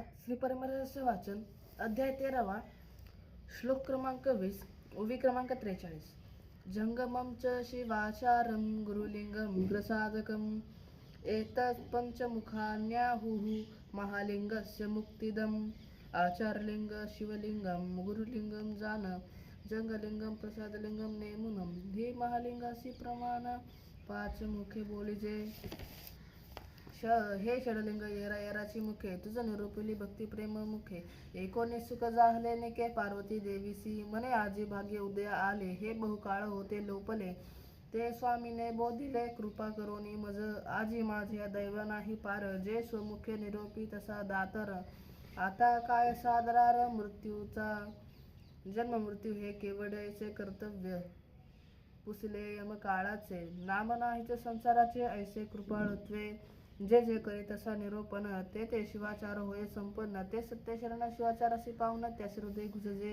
श्री परमेश्वराचे वाचन अध्याय 13 श्लोक क्रमांक 20 ओवी क्रमांक 43 जंगमं च शिवाचारं गुरुलिंगं प्रसादकम् एतत् पंचमुखान्याहुः महालिंगस्य मुक्तिदम् आचारलिंग शिवलिंगम गुरुलिंगम जान जंगलिंगम प्रसादलिंगम नेमुनम ही महालिंगासी प्रमाण पाच मुखे बोलिजे हे षडलिंग येरा येराची मुखे तुझ निरूपिली भक्ती प्रेम मुखे एकोणी सुख जाहले निके पार्वती देवीसी मने आजी भाग्य उदया आले हे बहुकाळ होते लोपले ते स्वामीने बोधिले कृपा करोनी मज आजी माझे दैव नाही पार जे स्वमुखे निरोपी तसा दातर आता काय सादरार मृत्यूचा जन्म मृत्यू हे केवढेचे कर्तव्य पुसले यम काळाचे नाम नाहीच संसाराचे ऐसे कृपाळत्वे जे जे करे तसा निरोपण ते शिवाचार होय संपन्न ते सत्य शरण शिवाचारासी पावन त्यास हृदय गुजजे